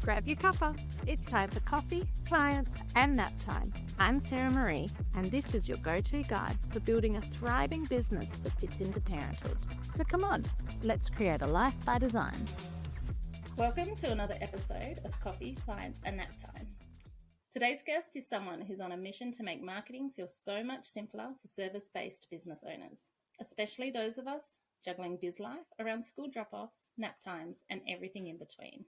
Grab your cuppa. It's time for coffee, clients, and nap time. I'm Sarah Marie, and this is your go-to guide for building a thriving business that fits into parenthood. So come on, let's create a life by design. Welcome to another episode of Coffee, Clients, and Nap Time. Today's guest is someone who's on a mission to make marketing feel so much simpler for service-based business owners, especially those of us juggling biz life around school drop-offs, nap times, and everything in between.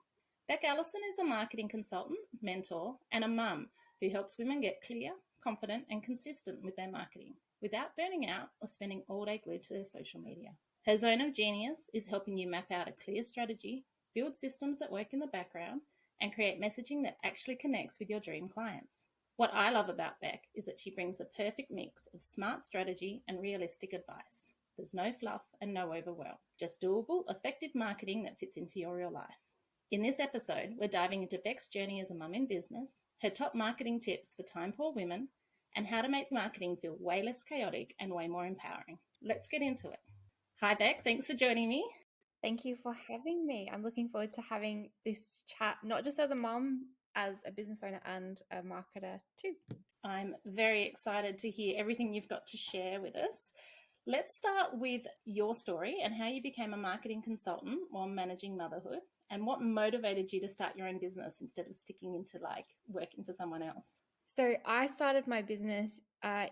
Bec Alison is a marketing consultant, mentor, and a mum who helps women get clear, confident, and consistent with their marketing without burning out or spending all day glued to their social media. Her zone of genius is helping you map out a clear strategy, build systems that work in the background, and create messaging that actually connects with your dream clients. What I love about Bec is that she brings the perfect mix of smart strategy and realistic advice. There's no fluff and no overwhelm, just doable, effective marketing that fits into your real life. In this episode, we're diving into Bec's journey as a mum in business, her top marketing tips for time-poor women, and how to make marketing feel way less chaotic and way more empowering. Let's get into it. Hi, Bec. Thanks for joining me. Thank you for having me. I'm looking forward to having this chat, not just as a mum, as a business owner and a marketer too. I'm very excited to hear everything you've got to share with us. Let's start with your story and how you became a marketing consultant while managing motherhood, and what motivated you to start your own business instead of sticking into working for someone else. So I started my business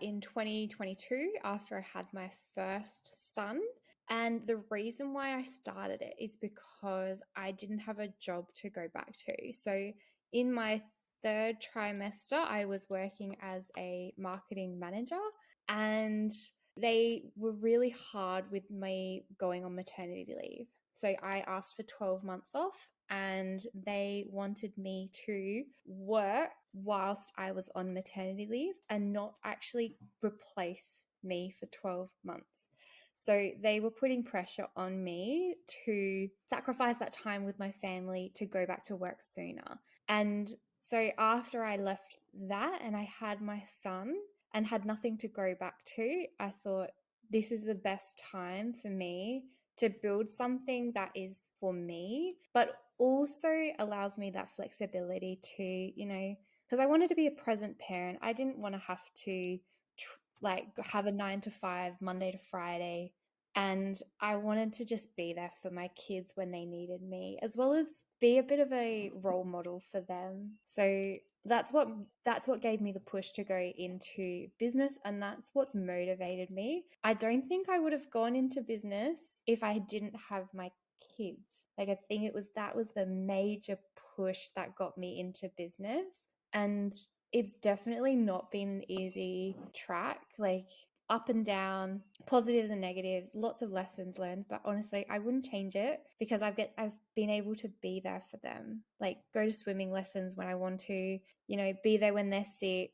in 2022 after I had my first son. And the reason why I started it is because I didn't have a job to go back to. So in my third trimester, I was working as a marketing manager, and they were really hard with me going on maternity leave. So I asked for 12 months off, and they wanted me to work whilst I was on maternity leave and not actually replace me for 12 months. So they were putting pressure on me to sacrifice that time with my family to go back to work sooner. And so after I left that and I had my son and had nothing to go back to, I thought this is the best time for me to build something that is for me, but also allows me that flexibility to, because I wanted to be a present parent. I didn't want to have to have a 9 to 5, Monday to Friday. And I wanted to just be there for my kids when they needed me, as well as be a bit of a role model for them. So that's what gave me the push to go into business, and that's what's motivated me. I don't think I would have gone into business if I didn't have my kids. I think that was the major push that got me into business. And it's definitely not been an easy track, up and down, positives and negatives, lots of lessons learned. But honestly, I wouldn't change it because I've been able to be there for them, go to swimming lessons when I want to, be there when they're sick.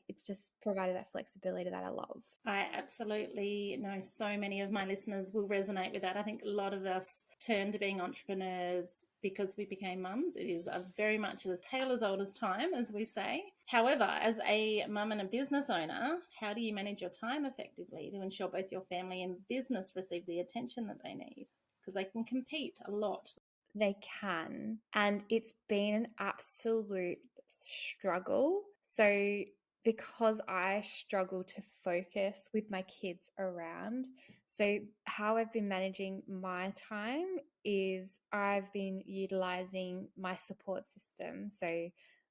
It's just provided that flexibility that I love. I absolutely know so many of my listeners will resonate with that. I think a lot of us turn to being entrepreneurs because we became mums. It is very much a tale as old as time, as we say. However, as a mum and a business owner, how do you manage your time effectively to ensure both your family and business receive the attention that they need? Because they can compete a lot. They can. And it's been an absolute struggle. So because I struggle to focus with my kids around. So how I've been managing my time is I've been utilizing my support system. So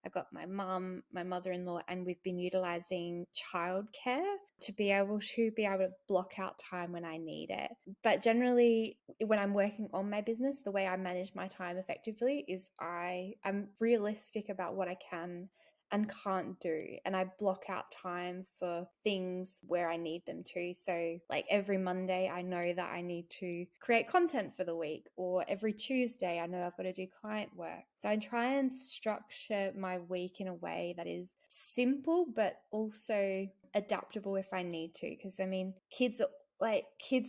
I've got my mum, my mother-in-law, and we've been utilizing childcare to be able to block out time when I need it. But generally, when I'm working on my business, the way I manage my time effectively is I'm realistic about what I can and can't do, and I block out time for things where I need them to. So every Monday I know that I need to create content for the week, or every Tuesday I know I've got to do client work. So I try and structure my week in a way that is simple but also adaptable if I need to, because kids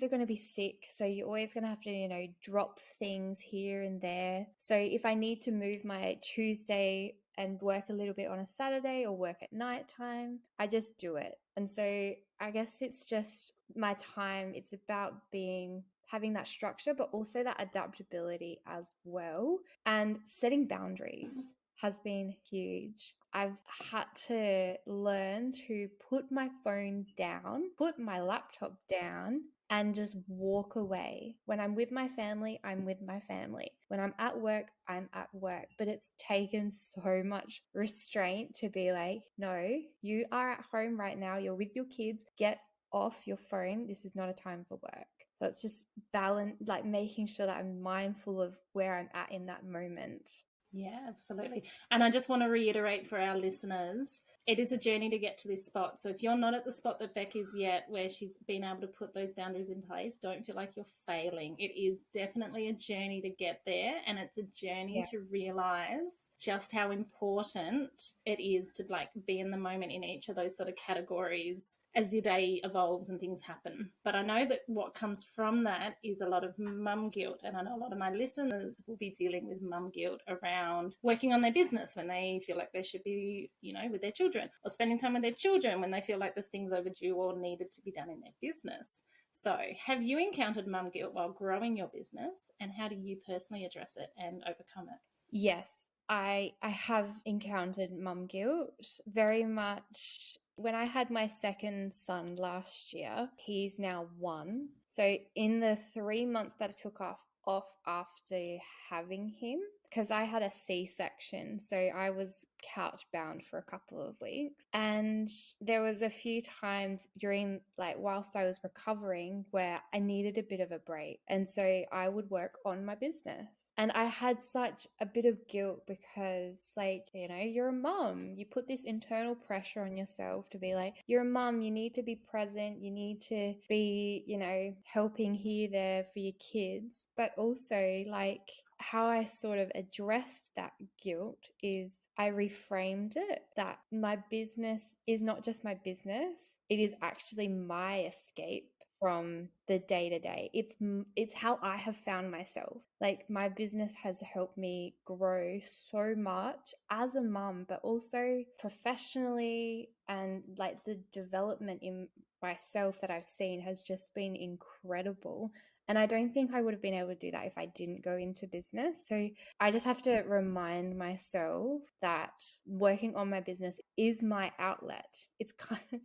are going to be sick, so you're always going to have to drop things here and there. So if I need to move my Tuesday and work a little bit on a Saturday or work at night time, I just do it. And so I guess it's just my time. It's about being having that structure, but also that adaptability as well. And setting boundaries has been huge. I've had to learn to put my phone down, put my laptop down, and just walk away. When I'm with my family, I'm with my family. When I'm at work, I'm at work. But it's taken so much restraint to be like, no, you are at home right now. You're with your kids. Get off your phone. This is not a time for work. So it's just balance, like making sure that I'm mindful of where I'm at in that moment. Yeah, absolutely. And I just want to reiterate for our listeners, it is a journey to get to this spot. So if you're not at the spot that Bec is yet, where she's been able to put those boundaries in place, don't feel like you're failing. It is definitely a journey to get there. And it's a journey to realize just how important it is to like be in the moment in each of those sort of categories as your day evolves and things happen. But I know that what comes from that is a lot of mum guilt. And I know a lot of my listeners will be dealing with mum guilt around working on their business when they feel like they should be, you know, with their children, or spending time with their children when they feel like there's things overdue or needed to be done in their business. So have you encountered mum guilt while growing your business, and how do you personally address it and overcome it? Yes, I have encountered mum guilt very much. When I had my second son last year, he's now 1. So in the 3 months that I took off after having him, because I had a C-section, so I was couch bound for a couple of weeks. And there was a few times during, like, whilst I was recovering where I needed a bit of a break. And so I would work on my business. And I had such a bit of guilt because, like, you know, you're a mum. You put this internal pressure on yourself to be like, you're a mum. You need to be present. You need to be, you know, helping here, there for your kids. But also, like, how I sort of addressed that guilt is I reframed it that my business is not just my business. It is actually my escape from the day to day. It's how I have found myself. Like, my business has helped me grow so much as a mum, but also professionally, and like the development in myself that I've seen has just been incredible. And I don't think I would have been able to do that if I didn't go into business. So I just have to remind myself that working on my business is my outlet. It's kind of,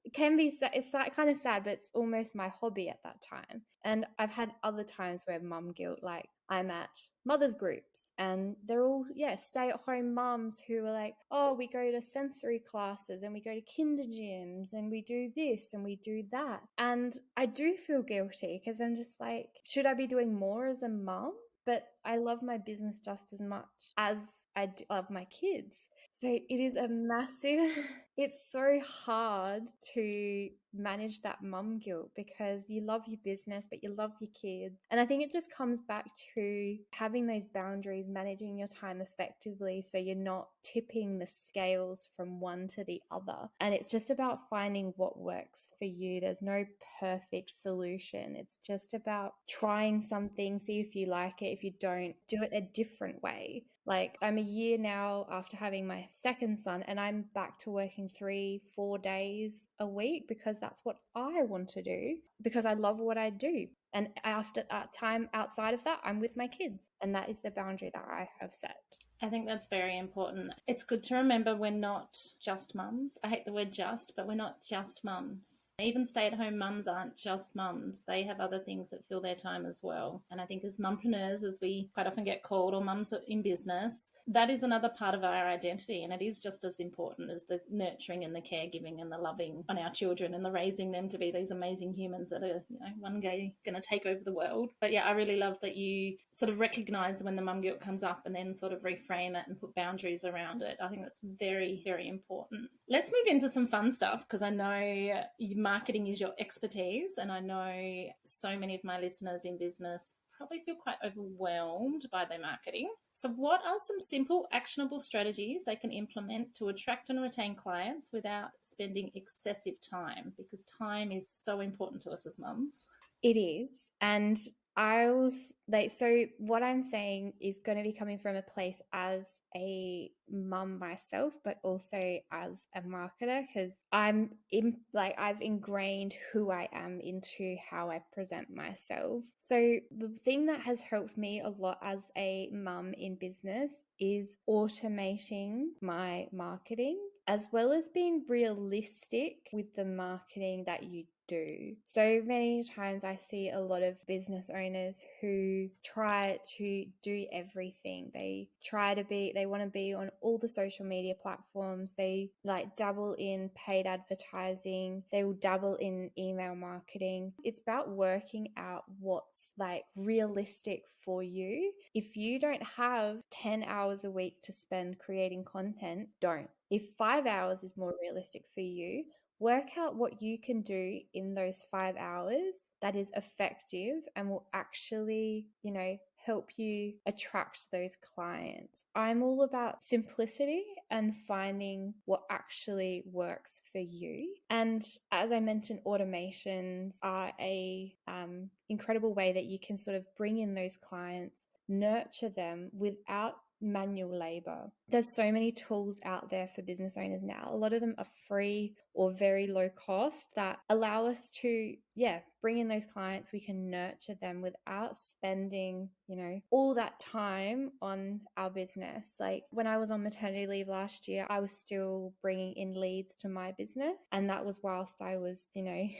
it can be, it's kind of sad, but it's almost my hobby at that time. And I've had other times where mum guilt, like I'm at mothers groups and they're all, stay at home mums who are like, oh, we go to sensory classes and we go to kinder gyms and we do this and we do that. And I do feel guilty because I'm just like, should I be doing more as a mum? But I love my business just as much as I love my kids. So it is a massive, it's so hard to manage that mum guilt because you love your business, but you love your kids. And I think it just comes back to having those boundaries, managing your time effectively so you're not tipping the scales from one to the other. And it's just about finding what works for you. There's no perfect solution. It's just about trying something, see if you like it. If you don't, do it a different way. Like, I'm a year now after having my second son and I'm back to working 3-4 days a week because that's what I want to do, because I love what I do. And after that time outside of that, I'm with my kids. And that is the boundary that I have set. I think that's very important. It's good to remember we're not just mums. I hate the word just, but we're not just mums. Even stay-at-home mums aren't just mums. They have other things that fill their time as well. And I think as mumpreneurs, as we quite often get called, or mums in business, that is another part of our identity. And it is just as important as the nurturing and the caregiving and the loving on our children and the raising them to be these amazing humans that are, you know, one day going to take over the world. But yeah, I really love that you sort of recognize when the mum guilt comes up and then sort of reframe it and put boundaries around it. I think that's very, very important. Let's move into some fun stuff, because I know marketing is your expertise, and I know so many of my listeners in business probably feel quite overwhelmed by their marketing. So what are some simple, actionable strategies they can implement to attract and retain clients without spending excessive time? Because time is so important to us as mums. It is. And So what I'm saying is going to be coming from a place as a mum myself, but also as a marketer, because I've ingrained who I am into how I present myself. So the thing that has helped me a lot as a mum in business is automating my marketing, as well as being realistic with the marketing that you do. So many times I see a lot of business owners who try to do everything. They want to be on all the social media platforms. They dabble in paid advertising. They will dabble in email marketing. It's about working out what's realistic for you. If you don't have 10 hours a week to spend creating content, don't. If 5 hours is more realistic for you, work out what you can do in those 5 hours that is effective and will actually, help you attract those clients. I'm all about simplicity and finding what actually works for you. And as I mentioned, automations are a incredible way that you can sort of bring in those clients, nurture them without manual labor. There's so many tools out there for business owners now. A lot of them are free or very low cost that allow us to, bring in those clients. We can nurture them without spending, all that time on our business. Like when I was on maternity leave last year, I was still bringing in leads to my business. And that was whilst I was,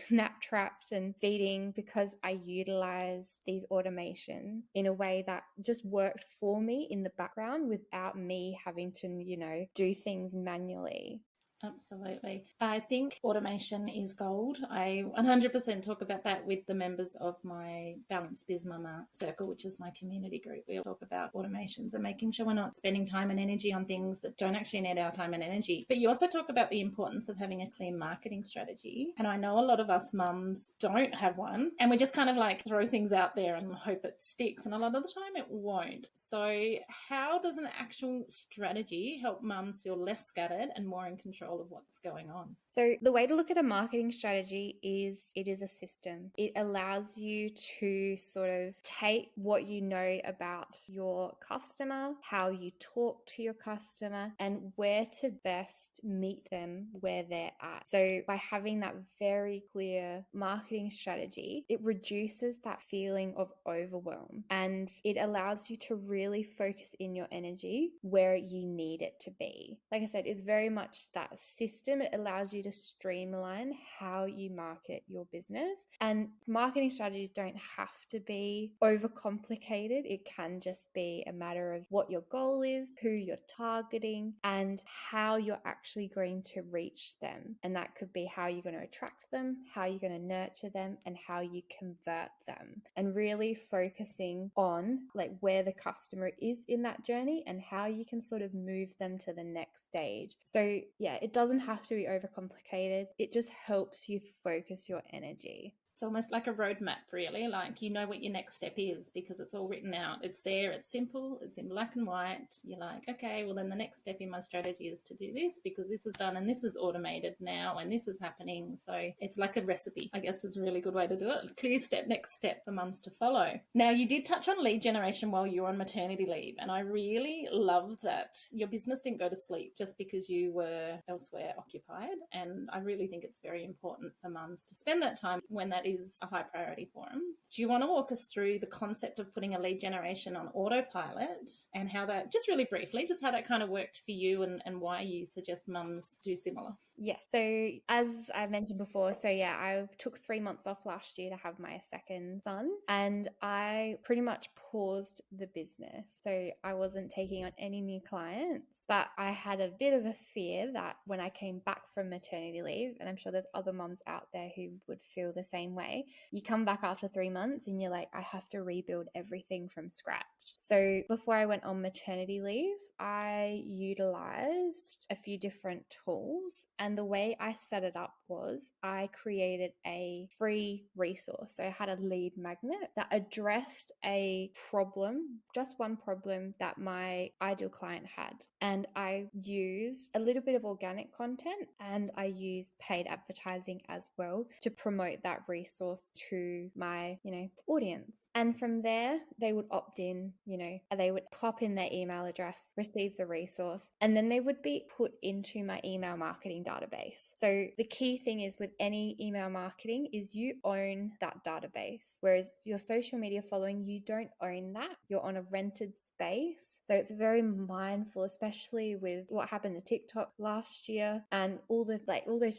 nap trapped and feeding, because I utilized these automations in a way that just worked for me in the background without me having to, do things manually. Absolutely. I think automation is gold. I 100% talk about that with the members of my Balanced Biz Mama circle, which is my community group. We all talk about automations and making sure we're not spending time and energy on things that don't actually need our time and energy. But you also talk about the importance of having a clear marketing strategy. And I know a lot of us mums don't have one, and we just kind of throw things out there and hope it sticks. And a lot of the time it won't. So how does an actual strategy help mums feel less scattered and more in control of what's going on? So the way to look at a marketing strategy is it is a system. It allows you to sort of take what you know about your customer, how you talk to your customer, and where to best meet them where they're at. So by having that very clear marketing strategy, it reduces that feeling of overwhelm, and it allows you to really focus in your energy where you need it to be. Like I said, it's very much that system. It allows you to streamline how you market your business. And marketing strategies don't have to be overcomplicated. It can just be a matter of what your goal is, who you're targeting, and how you're actually going to reach them. And that could be how you're going to attract them, how you're going to nurture them, and how you convert them. And really focusing on where the customer is in that journey and how you can sort of move them to the next stage. So it doesn't have to be overcomplicated. It just helps you focus your energy. It's almost like a roadmap, really. You know what your next step is because it's all written out. It's there. It's simple. It's in black and white. You're like, okay, well, then the next step in my strategy is to do this because this is done and this is automated now and this is happening. So it's like a recipe, I guess is a really good way to do it. Clear step, next step for mums to follow. Now, you did touch on lead generation while you were on maternity leave, and I really love that your business didn't go to sleep just because you were elsewhere occupied. And I really think it's very important for mums to spend that time when that is a high priority for them. Do you want to walk us through the concept of putting a lead generation on autopilot and how that, just really briefly, just how that kind of worked for you and why you suggest mums do similar? Yes. So as I mentioned before, I took 3 months off last year to have my second son, and I pretty much paused the business. So I wasn't taking on any new clients, but I had a bit of a fear that when I came back from maternity leave, and I'm sure there's other mums out there who would feel the same way, you come back after 3 months and you're like, I have to rebuild everything from scratch. So before I went on maternity leave, I utilized a few different tools, and the way I set it up was I created a free resource. So I had a lead magnet that addressed a problem, just one problem that my ideal client had. And I used a little bit of organic content and I used paid advertising as well to promote that resource resource to my, audience. And from there, they would opt in, they would pop in their email address, receive the resource, and then they would be put into my email marketing database. So the key thing is with any email marketing is you own that database, whereas your social media following, you don't own that. You're on a rented space. So it's very mindful, especially with what happened to TikTok last year and all those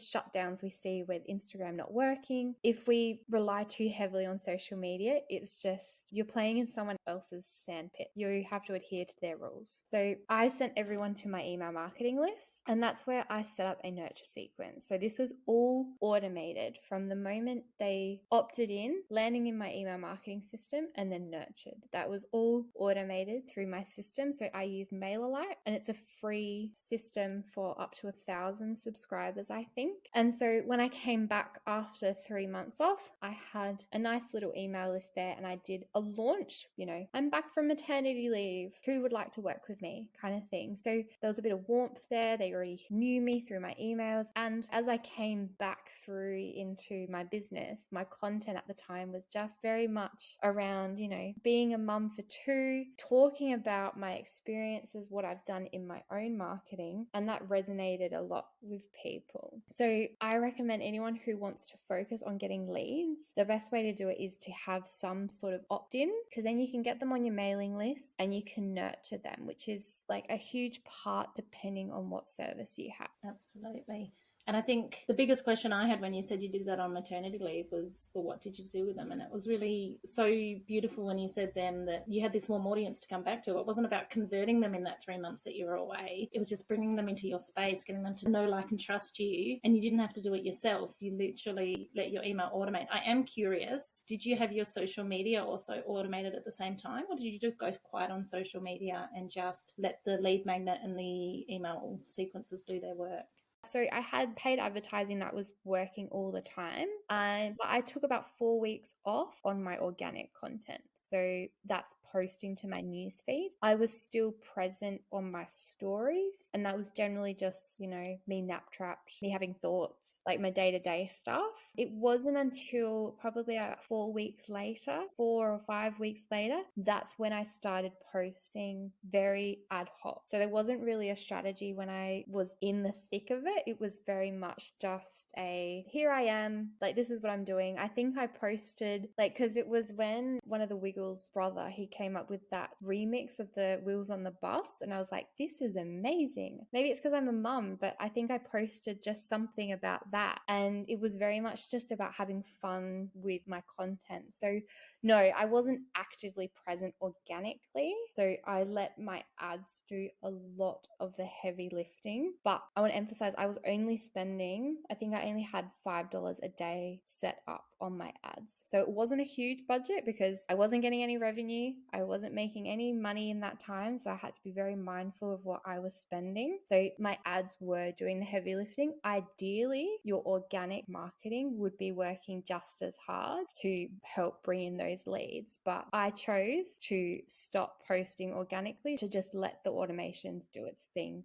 shutdowns we see with Instagram not working. If we rely too heavily on social media, it's just you're playing in someone else's sandpit. You have to adhere to their rules. So I sent everyone to my email marketing list, and that's where I set up a nurture sequence. So this was all automated from the moment they opted in, landing in my email marketing system, and then nurtured. That was all automated through my system. So I use MailerLite, and it's a free system for up to 1,000 subscribers, I think. And so when I came back after 3 months off, I had a nice little email list there, and I did a launch, I'm back from maternity leave. Who would like to work with me, kind of thing. So there was a bit of warmth there. They already knew me through my emails. And as I came back through into my business, my content at the time was just very much around, being a mum for two, talking about my experiences, what I've done in my own marketing, and that resonated a lot with people. So I recommend anyone who wants to focus on getting leads, the best way to do it is to have some sort of opt-in, because then you can get them on your mailing list and you can nurture them, which is like a huge part depending on what service you have. Absolutely. And I think the biggest question I had when you said you did that on maternity leave was, well, what did you do with them? And it was really so beautiful when you said then that you had this warm audience to come back to. It wasn't about converting them in that 3 months that you were away. It was just bringing them into your space, getting them to know, like, and trust you. And you didn't have to do it yourself. You literally let your email automate. I am curious, did you have your social media also automated at the same time? Or did you just go quiet on social media and just let the lead magnet and the email sequences do their work? So I had paid advertising that was working all the time, but I took about 4 weeks off on my organic content. So that's posting to my newsfeed. I was still present on my stories, and that was generally just, me nap trapped, me having thoughts, like my day-to-day stuff. It wasn't until probably 4 weeks later, 4 or 5 weeks later, that's when I started posting very ad hoc. So there wasn't really a strategy when I was in the thick of it. It was very much just here I am, like, this is what I'm doing. I think I posted, because it was when one of the Wiggles brother, he came up with that remix of the Wheels on the Bus, and I was like, this is amazing. Maybe it's because I'm a mum, but I think I posted just something about that, and it was very much just about having fun with my content. So no, I wasn't actively present organically. So I let my ads do a lot of the heavy lifting. But I want to emphasize, I was only spending, I think I only had $5 a day set up on my ads. So it wasn't a huge budget because I wasn't getting any revenue. I wasn't making any money in that time. So I had to be very mindful of what I was spending. So my ads were doing the heavy lifting. Ideally, your organic marketing would be working just as hard to help bring in those leads. But I chose to stop posting organically, to just let the automations do its thing.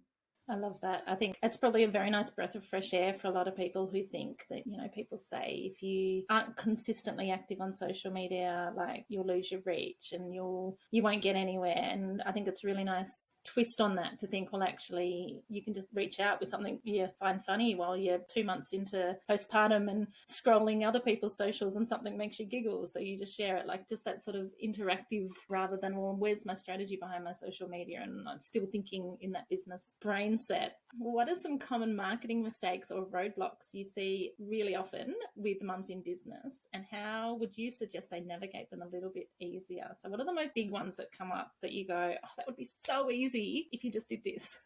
I love that. I think it's probably a very nice breath of fresh air for a lot of people who think that, people say if you aren't consistently active on social media, like, you'll lose your reach and you won't get anywhere. And I think it's a really nice twist on that to think, well, actually, you can just reach out with something you find funny while you're 2 months into postpartum and scrolling other people's socials and something makes you giggle. So you just share it, like, just that sort of interactive rather than, well, where's my strategy behind my social media? And I'm still thinking in that business brain set. What are some common marketing mistakes or roadblocks you see really often with mums in business, and how would you suggest they navigate them a little bit easier? So what are the most big ones that come up that you go, oh, that would be so easy if you just did this?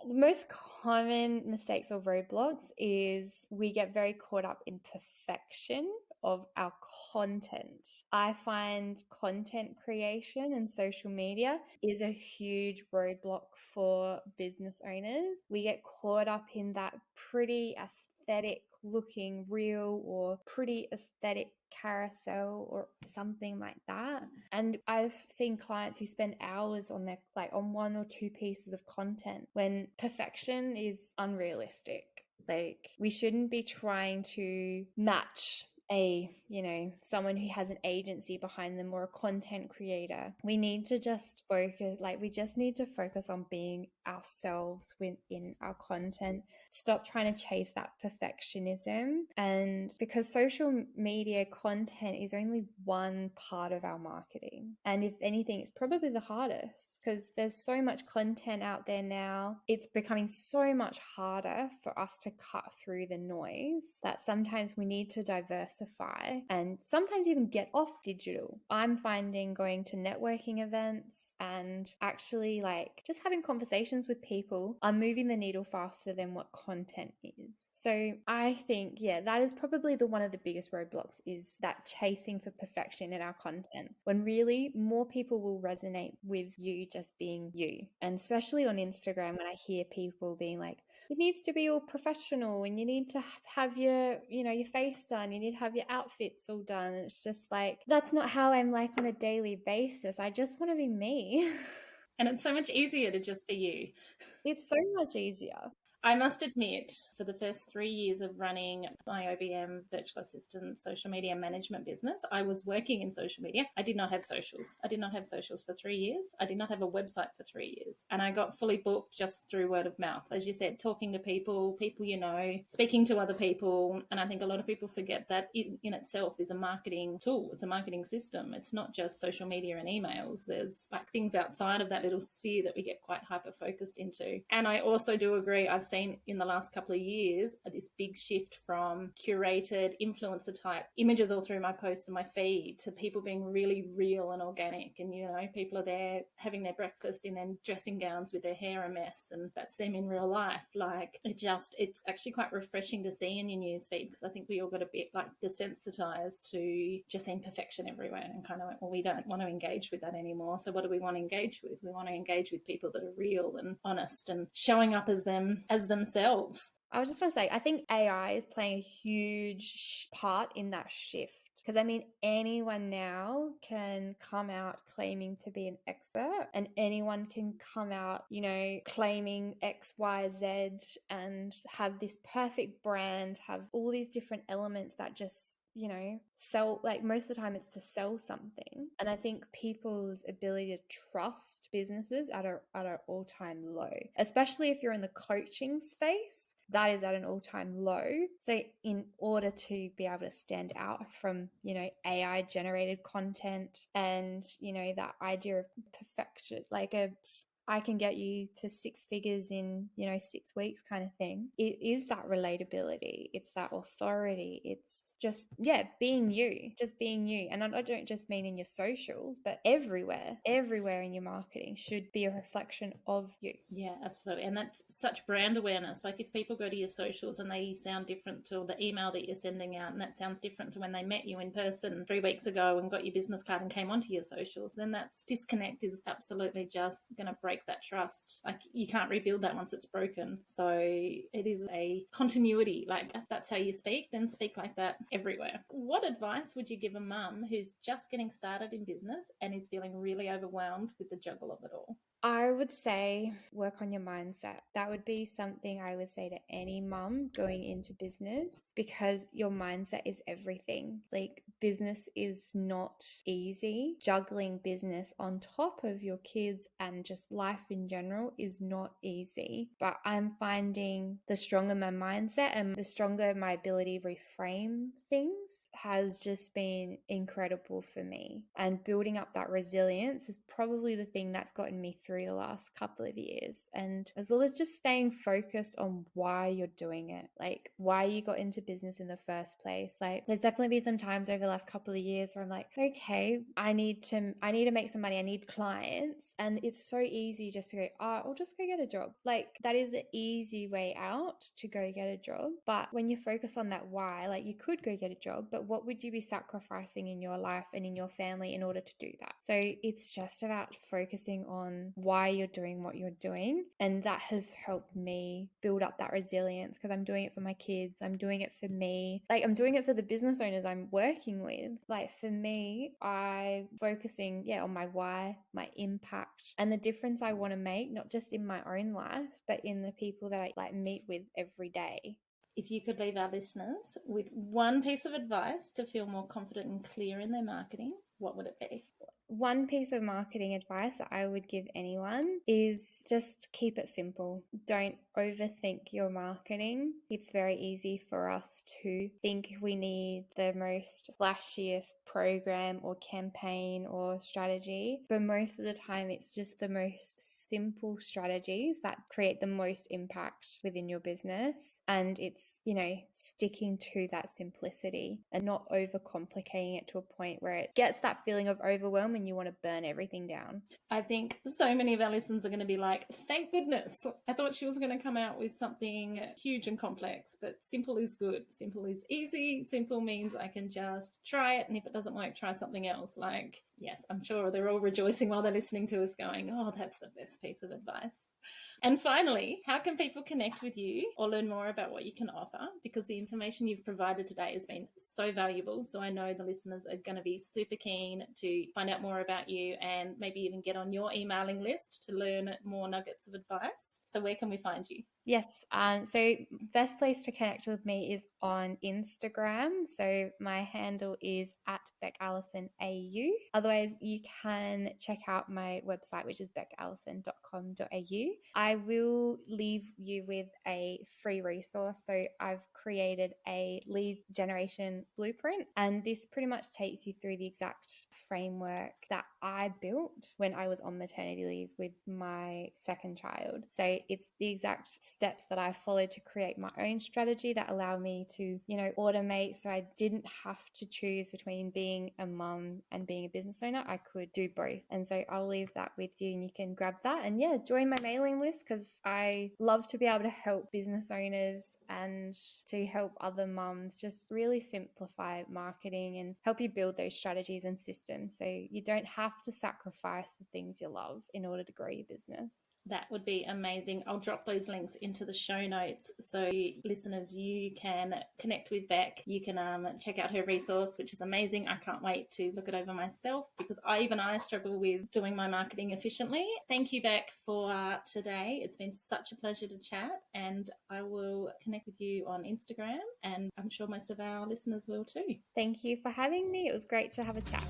The most common mistakes or roadblocks is we get very caught up in perfection of our content. I find content creation and social media is a huge roadblock for business owners. We get caught up in that pretty aesthetic looking reel or pretty aesthetic carousel or something like that. And I've seen clients who spend hours on on 1 or 2 pieces of content when perfection is unrealistic. Like, we shouldn't be trying to match someone who has an agency behind them or a content creator. We need to just focus on being ourselves within our content. Stop trying to chase that perfectionism. And because social media content is only one part of our marketing. And if anything, it's probably the hardest because there's so much content out there now. It's becoming so much harder for us to cut through the noise that sometimes we need to diversify and sometimes even get off digital. I'm finding going to networking events and actually just having conversations with people are moving the needle faster than what content is. So I think, that is probably one of the biggest roadblocks, is that chasing for perfection in our content, when really more people will resonate with you just being you. And especially on Instagram, when I hear people being like, it needs to be all professional and you need to have your face done, you need to have your outfits all done. It's just like, that's not how I'm like on a daily basis. I just want to be me. And it's so much easier to just be you. It's so much easier. I must admit, for the first 3 years of running my OBM virtual assistant social media management business, I was working in social media. I did not have socials. I did not have socials for 3 years. I did not have a website for 3 years. And I got fully booked just through word of mouth. As you said, talking to people speaking to other people. And I think a lot of people forget that it in itself is a marketing tool. It's a marketing system. It's not just social media and emails. There's things outside of that little sphere that we get quite hyper-focused into. And I also do agree, I've seen in the last couple of years this big shift from curated influencer type images all through my posts and my feed to people being really real and organic. And, people are there having their breakfast in their dressing gowns with their hair a mess, and that's them in real life. It's actually quite refreshing to see in your newsfeed, because I think we all got a bit desensitized to just seeing perfection everywhere and kind of we don't want to engage with that anymore. So what do we want to engage with? We want to engage with people that are real and honest and showing up as themselves. I was just want to say, I think AI is playing a huge part in that shift. Because anyone now can come out claiming to be an expert, and anyone can come out, claiming X, Y, Z, and have this perfect brand, have all these different elements that just sell. Most of the time it's to sell something. And I think people's ability to trust businesses at an all-time low, especially if you're in the coaching space. That is at an all-time low. So in order to be able to stand out from, AI generated content and, that idea of perfection, I can get you to 6 figures in, 6 weeks kind of thing. It is that relatability. It's that authority. It's just, being you, just being you. And I don't just mean in your socials, but everywhere in your marketing should be a reflection of you. Yeah, absolutely. And that's such brand awareness. If people go to your socials and they sound different to the email that you're sending out, and that sounds different to when they met you in person 3 weeks ago and got your business card and came onto your socials, then that disconnect is absolutely just going to break that trust. You can't rebuild that once it's broken. So it is a continuity. If that's how you speak, then speak like that everywhere. What advice would you give a mum who's just getting started in business and is feeling really overwhelmed with the juggle of it all? I would say work on your mindset. That would be something I would say to any mum going into business, because your mindset is everything. Business is not easy. Juggling business on top of your kids and just life in general is not easy. But I'm finding the stronger my mindset and the stronger my ability to reframe things has just been incredible for me. And building up that resilience is probably the thing that's gotten me through the last couple of years. And as well as just staying focused on why you're doing it, why you got into business in the first place. There's definitely been some times over the last couple of years where I'm like, okay, I need to make some money. I need clients. And it's so easy just to go, I'll just go get a job. That is the easy way out, to go get a job. But when you focus on that why, you could go get a job, but what would you be sacrificing in your life and in your family in order to do that? So it's just about focusing on why you're doing what you're doing. And that has helped me build up that resilience, because I'm doing it for my kids. I'm doing it for me. I'm doing it for the business owners I'm working with. For me, I'm focusing, on my why, my impact, and the difference I want to make, not just in my own life, but in the people that I meet with every day. If you could leave our listeners with one piece of advice to feel more confident and clear in their marketing, what would it be? One piece of marketing advice that I would give anyone is just keep it simple. Don't overthink your marketing. It's very easy for us to think we need the most flashiest program or campaign or strategy, but most of the time it's just the most simple strategies that create the most impact within your business. And it's, sticking to that simplicity and not overcomplicating it to a point where it gets that feeling of overwhelm and you want to burn everything down. I think so many of our listeners are going to be like, thank goodness. I thought she was going to come out with something huge and complex, but simple is good. Simple is easy. Simple means I can just try it. And if it doesn't work, try something else. Yes, I'm sure they're all rejoicing while they're listening to us going, oh, that's the best piece of advice. And finally, how can people connect with you or learn more about what you can offer? Because the information you've provided today has been so valuable. So I know the listeners are going to be super keen to find out more about you and maybe even get on your emailing list to learn more nuggets of advice. So where can we find you? Yes. So best place to connect with me is on Instagram. So my handle is at Bec Alison AU. Otherwise, you can check out my website, which is becalison.com.au. I will leave you with a free resource. So I've created a lead generation blueprint, and this pretty much takes you through the exact framework that I built when I was on maternity leave with my second child. So it's the exact steps that I followed to create my own strategy that allow me to, automate. So I didn't have to choose between being a mum and being a business owner. I could do both. And so I'll leave that with you and you can grab that and join my mailing list, because I love to be able to help business owners and to help other mums just really simplify marketing and help you build those strategies and systems so you don't have to sacrifice the things you love in order to grow your business. That would be amazing. I'll drop those links into the show notes. So listeners, you can connect with Bec. You can check out her resource, which is amazing. I can't wait to look it over myself because I struggle with doing my marketing efficiently. Thank you, Bec, for today. It's been such a pleasure to chat, and I will connect with you on Instagram, and I'm sure most of our listeners will too. Thank you for having me. It was great to have a chat.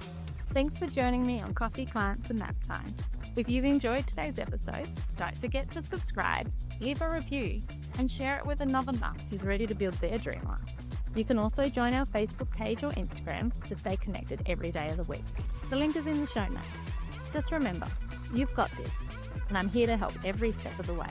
Thanks for joining me on Coffee, Clients and Naptime. If you've enjoyed today's episode, don't forget to subscribe, leave a review, and share it with another mum who's ready to build their dream life. You can also join our Facebook page or Instagram to stay connected every day of the week. The link is in the show notes. Just remember, you've got this, and I'm here to help every step of the way.